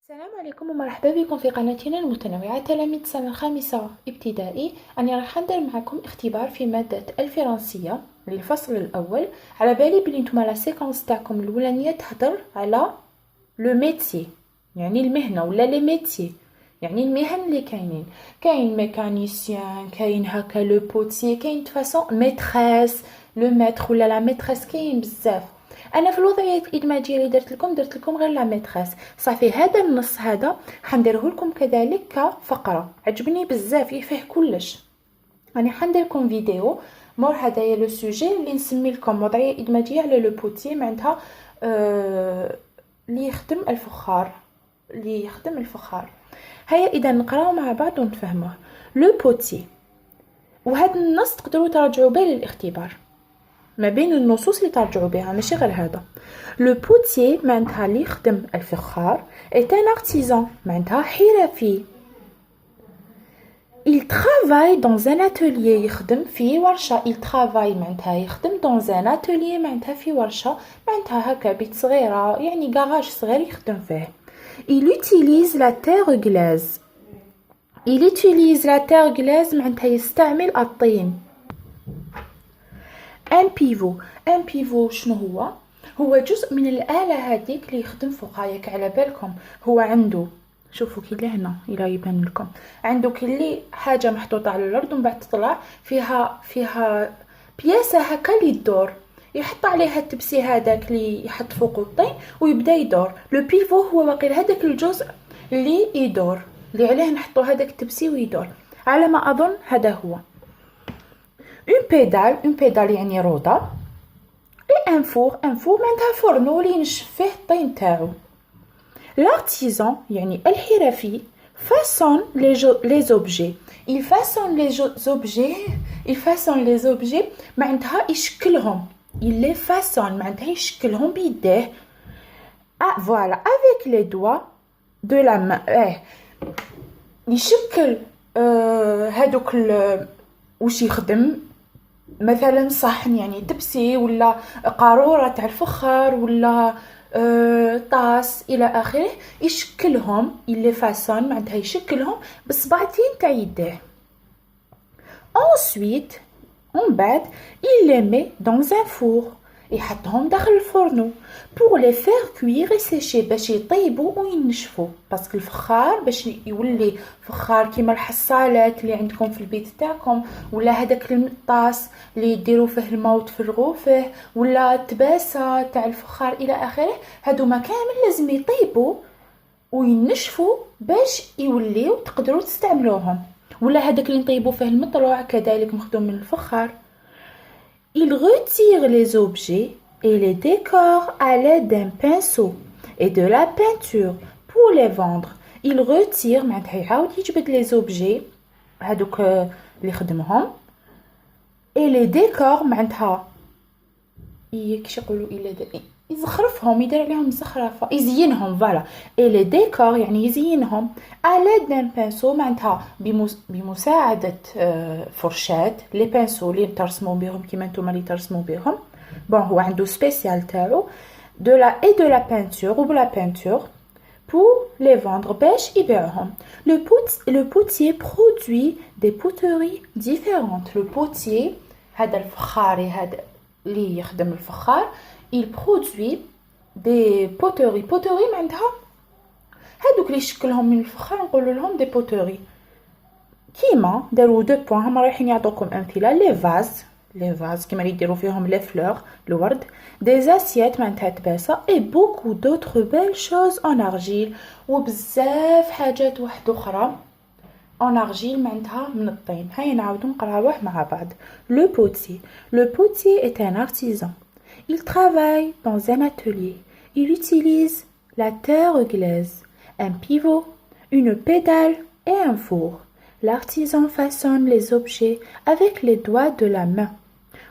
السلام عليكم ومرحبا بكم في قناتنا المتنوعة تلاميذ سنة خامسة ابتدائي. أنا راح ندير معكم اختبار في مادة الفرنسية للفصل الأول. على بالي بلي نتوما لا سيكونس تاعكم الأولانية تهضر على لو ميتيي، يعني المهنة ولا لي ميتيي، يعني المهن اللي كاين ميكانيسيان، كاين هكا لو بوتيي، كاين فاصون ميتريس لو ميتر ولا لا ميتريس، كاين بزاف. انا في الوضعيه الادماجيه اللي درت لكم غير لا ميتريس. صافي هذا النص هذا حنديره لكم كذلك كفقره، عجبني بزاف فيه كلش. راني حندير لكم فيديو مور هدايا لو سوجي اللي نسمي لكم وضعيه ادماجيه على لو بوتي، معناتها اللي يخدم الفخار. هيا اذا نقراو مع بعض ونفهموه. لو بوتي، وهذا النص تقدروا تراجعوا به للاختبار ما بين النصوص اللي ترجعوا بها، ماشي غير هذا. لو بوتيي معناتها اللي يخدم الفخار، est un artisan معناتها حرفي. il travaille dans un atelier يخدم في ورشة. il travaille معناتها يخدم dans un atelier معناتها في ورشة، معناتها هكا بيت صغيرة، يعني كراج صغير يخدم فيه. il utilise la terre glaise. il utilise la terre glaise معناتها يستعمل الطين. ان بيفو شنو هو جزء من الآلة هذيك اللي يخدم فوقها، ياك على بالكم. هو عنده، شوفوا كي لهنا الى يبان لكم، عنده كلي حاجه محطوطه على الارض ومن بعد تطلع فيها بياسه هكا اللي تدور، يحط عليها التبسي هذاك اللي يحط فوقه الطين ويبدا يدور. لو بيفو هو واقيل هذاك الجزء اللي يدور، اللي عليه نحطوا هذاك التبسي ويدور، على ما اظن هذا هو. اون بيدال يعني روضه. اي ان فور معناتها فرنو اللي ينشف فيه الطين تاعو. l'artisan يعني الحرفي façonne les objets. il façonne les objets معناتها يشكلهم. il les façonne معناتها يشكلهم بيديه. ah voilà avec les doigts de la main. يشكل هادوك وش يخدم، مثلا صحن يعني تبسي، ولا قارورة تاع الفخار، ولا طاس الى اخره، يشكلهم. اللي فاسون معناتها يشكلهم بصبعتين تاع يديه. ensuite من بعد il les met dans un four، يحطهم داخل الفرن pour les faire cuire et sécher، باش يطيبوا وينشفوا. باسكو الفخار باش يولي فخار كيما الحصالات اللي عندكم في البيت تاعكم، ولا هذاك الطاس اللي يديروا فيه الماء وتفرغوا فيه، ولا التباسه تاع الفخار الى اخره، هادوما كامل لازم يطيبوا وينشفوا باش يوليو تقدروا تستعملوهم. ولا هذاك اللي نطيبوا فيه المطروع كذلك مخدوم من الفخار. il retire les objets et les décore à l'aide d'un pinceau et de la peinture pour les vendre. il retire معناتها يعاود يجبد les objets هادوك اللي خدمهم، et les décore معناتها كيش يقولوا يزخرفهم، يدير عليهم زخرفه، يزينهم. فوالا et les décore يعني يزينهم à l'aide d'un pinceau معناتها بمساعده فرشات. لي بانسو اللي ترسموا بهم كيما نتوما اللي ترسموا بهم. بون هو عنده سبيسيال تاعو de la peinture ou la peinture pour les vendre باش يبيعهم. le potier produit des poteries différentes. le potier هذا الفخاري هذا اللي يخدم الفخار، il produit des poteries معناتها هادوك اللي يشكلهم من الفخار نقولوا لهم دي بوتوري. كيما داروا دو بوين، هما رايحين يعطوكم امثله. لي فاز كيما اللي يديروا فيهم لي فلور الورد. دي زاسيات معناتها تباسه. اي بوكو دوطر بيل شوز اون ارجيل، وبزاف حاجات واحده اخرى اون ارجيل معناتها من الطين. هيا نعاودو نقراوه مع بعض. لو بوتي est un artisan. il travaille dans un atelier. il utilise la terre glaise, un pivot, une pédale et un four. L'artisan façonne les objets avec les doigts de la main.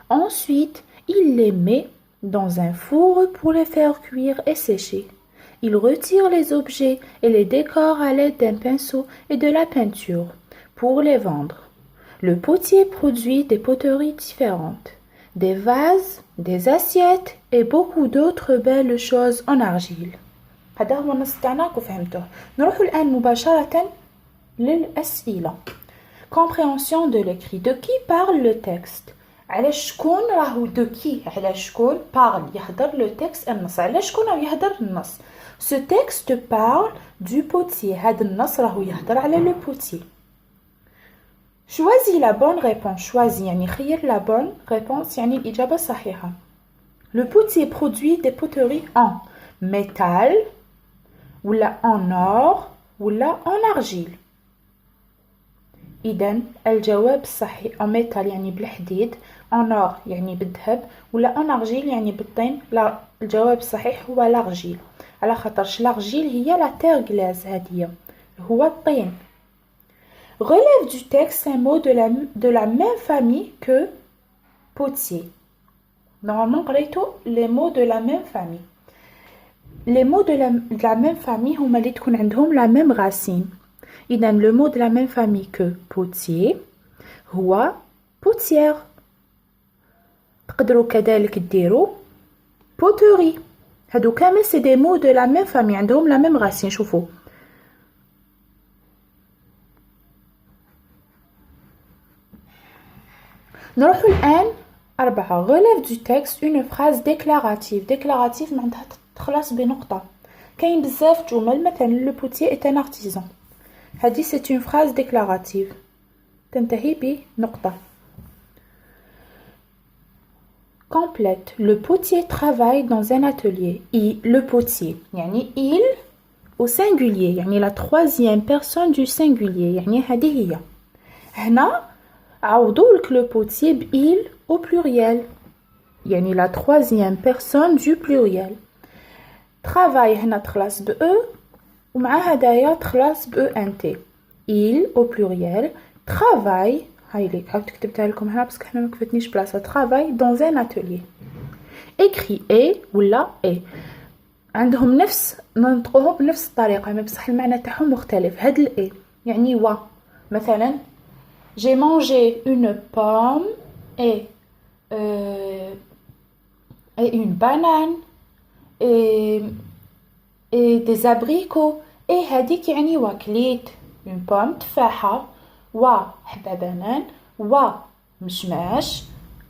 Ensuite, il les met dans un four pour les faire cuire et sécher. Il retire les objets et les décore à l'aide d'un pinceau et de la peinture pour les vendre. Le potier produit des poteries différentes, des vases, des assiettes et beaucoup d'autres belles choses en argile. هذا هو النص تاعنا وفهمتوه. نروحوا الآن مباشرة للأسئلة. Compréhension de l'écrit. De qui parle le texte? على شكون راهو de qui؟ على شكون parle يهدر le texte النص؟ على شكون راه يهدر النص؟ Ce texte parle du potier. هذا النص راهو يهدر على le potier. Choisis la bonne réponse. Choisis يعني خير la bonne réponse يعني الإجابة الصحيحة. Le potier produit des poteries en métal ولا en or ولا en argile. إذن الجواب الصحيح en métal يعني بالحديد، en or يعني بالذهب، ولا en argile يعني بالطين. لا، الجواب الصحيح هو l'argile، على خاطرش l'argile هي la terre glaise، هذه هو الطين. Relève du texte un mot de la même famille que potier. Normalement قريتو les mots de la même famille. Les mots de la même famille هما اللي تكون عندهم la même racine. إذا le mot de la même famille que potier هو potière. تقدروا كذلك ديروا poterie. هادو كامل سي دي mots de la même famille عندهم la même racine. شوفوا نروحوا الآن 4. Relève du texte une phrase déclarative. Déclarative معناتها تخلص بنقطة. كاين بزاف جمل مثلا le potier est un artisan. هذه c'est une phrase déclarative تنتهي بنقطة. Complète. Le potier travaille dans un atelier. Le potier يعني il au singulier يعني la troisième personne du singulier يعني هذه هي. هنا عوضولك le potier il au pluriel يعني la troisième personne du pluriel. Travail هنا تخلص ب e ومع هدايا تخلص ب ent. Il au pluriel travaille. هاي ليك عاود كتبتها لكم هنا بس حنا ما كفتنيش بلاصه. Travaille dans un atelier. Écrit est ولا est عندهم نفس ننطقوهم بنفس الطريقه، ما بصح المعنى تاعهم مختلف. هاد الاي يعني و. مثلا j'ai mangé une pomme et une banane et des abricots. et هذيك يعني وكليت une pomme تفاحة وحبة بنان ومشماش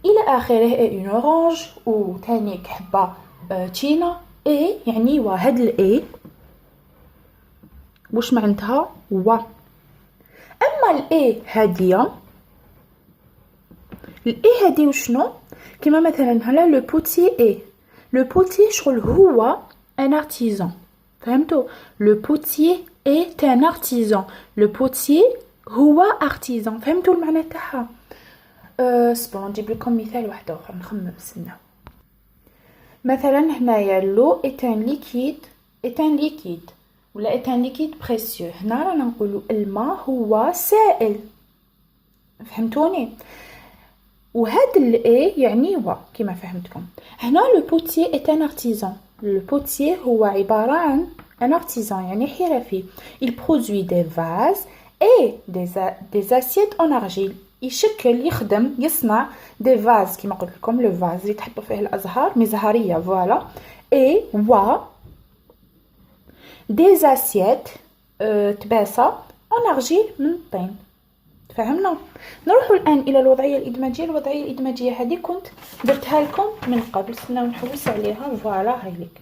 إلى آخره. et une orange وتانيك حبة تشينا. et يعني هاد الاي واش معناتها و. اما الاي هاديه الاي هادي وشنو؟ كما مثلا هنا لو بوتيي اي. لو بوتيي شغل هو ان ارتيزان. فهمتوا؟ لو بوتيي est un artisan. لو بوتيي هو ارتيزان. فهمتوا المعنى تاعها؟ صبروا نجيب لكم مثال واحد اخر نخمم سنه. مثلا هنايا لو est un liquide ولا est un liquide précieux. هنا رانا نقولوا الماء هو سائل. فهمتوني؟ وهاد الاي يعني و كما فهمتكم. هنا لو بوتيي est un artisan. لو بوتيي هو عبارة عن un artisan يعني حرفي. il produit des vases et des assiettes en argile. يخدم يصنع des vases كما قلت لكم لو فاز اللي تحطوا فيه الازهار مزهريه فوالا. et و des assiettes تباسة en argile من الطين. فهمنا؟ نروحوا الآن إلى الوضعية الإدماجية. الوضعية الإدماجية هذه كنت درتها لكم من قبل، استناو نحوس عليها. فوالا هاي لك.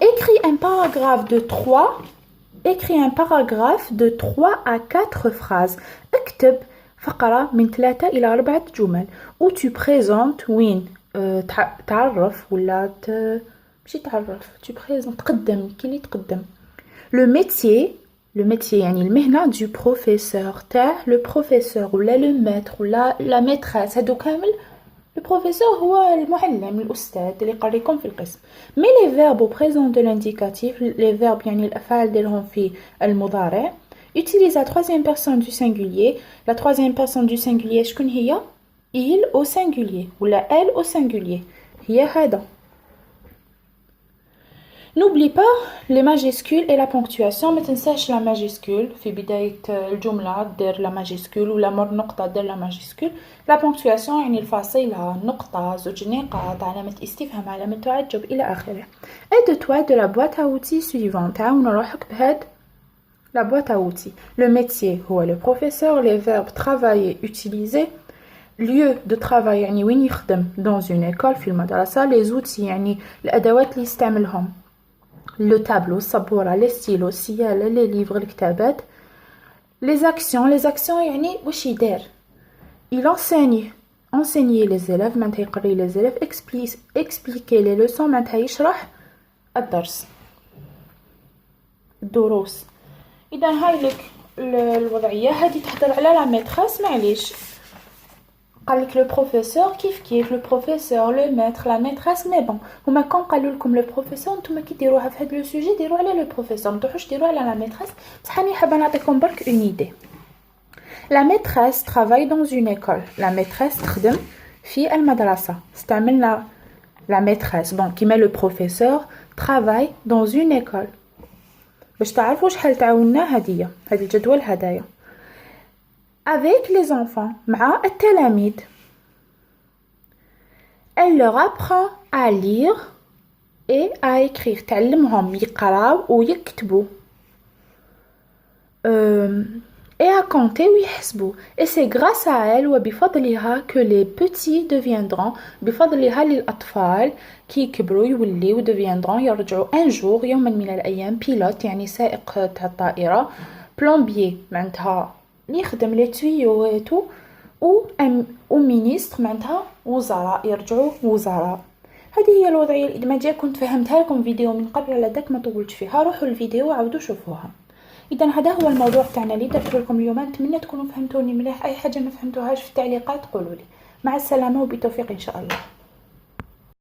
Écris un paragraphe de 3 à 4 phrases. اكتب فقرة من 3 إلى 4 جمل. où tu présentes وين تعرف ولا ماشي تعرف tu présentes تقدم كي اللي تقدم le métier يعني المهنة du professeur تاع le professeur ولا le maître ولا la maîtresse. هادو كامل le professeur هو المعلم الأستاذ اللي يقريكم في القسم. mais les verbes au présent de l'indicatif les verbes يعني الأفعال ديالهم في المضارع utilise la troisième personne du singulier. la troisième personne du singulier شكون هي؟ il au singulier ولا elle au singulier هي هذا. N'oublie pas les majuscules et la ponctuation. ما تنساش la majuscule في بداية الجملة دير la majuscule ولا مر نقطة دير la majuscule. La ponctuation يعني الفاصلة، نقطة، زوج نقاط، علامة استفهام، علامة تعجب إلى آخره. Aide-toi de la boîte à outils suivante. عاون روحك بهاد la boîte à outils. Le métier هو le professeur. Les verbes travailler, utiliser. Lieu de travail يعني وين يخدم dans une école في المدرسة. Les outils يعني الأدوات اللي يستعملهم. Le tableau, السبورة، les stylos، السيالة، les livres، الكتابات. Les actions يعني واش يدير. Il enseigne les élèves معناتها يقري les élèves. expliquer les leçons معناتها يشرح الدرس الدروس. إذا هاي لك الوضعية هذه تحضر على لا ميتريس. معليش قالك لو بروفيسور كيف لو بروفيسور لو ميتر لا ميتريس. مي بون هما كون قالوا لكم لو بروفيسور نتوما كي ديروها في هذا لو سوجي ديروا على لو بروفيسور، ما تروحوش ديروا على لا ميتريس. بصح راني حابه نعطيكم برك اون ايدي. لا ميتريس ترافاي دون اون ايكول. لا ميتريس تخدم في المدرسه. استعملنا لا ميتريس بون كيما لو بروفيسور ترافاي دون اون ايكول باش تعرفوا شحال تعاوننا. هذه الجدول هدايا. avec les enfants مع التلاميذ. elle leur apprend à lire et à écrire. تعلمهم يقراو ويكتبوا et à compter ويحسبوا. et c'est grâce à elle وبفضلها que les petits deviendront. بفضلها للأطفال كي يكبروا يوليو deviendront يرجعوا un jour يوما من الأيام pilote يعني سائق تاع الطائرة. plombier معناتها يخدم لي تويو تو و مينيستر معناتها وزراء يرجعوا وزراء. هذه هي الوضعيه الادماجيه. كنت فهمتها لكم فيديو من قبل على داك ما طولتش فيها. روحوا الفيديو وعاودوا شوفوها. اذا هذا هو الموضوع تاعنا اللي درت لكم اليوم. نتمنى تكونوا فهمتوني مليح. اي حاجه ما فهمتوهاش في التعليقات قولوا لي. مع السلامه وبالتوفيق ان شاء الله.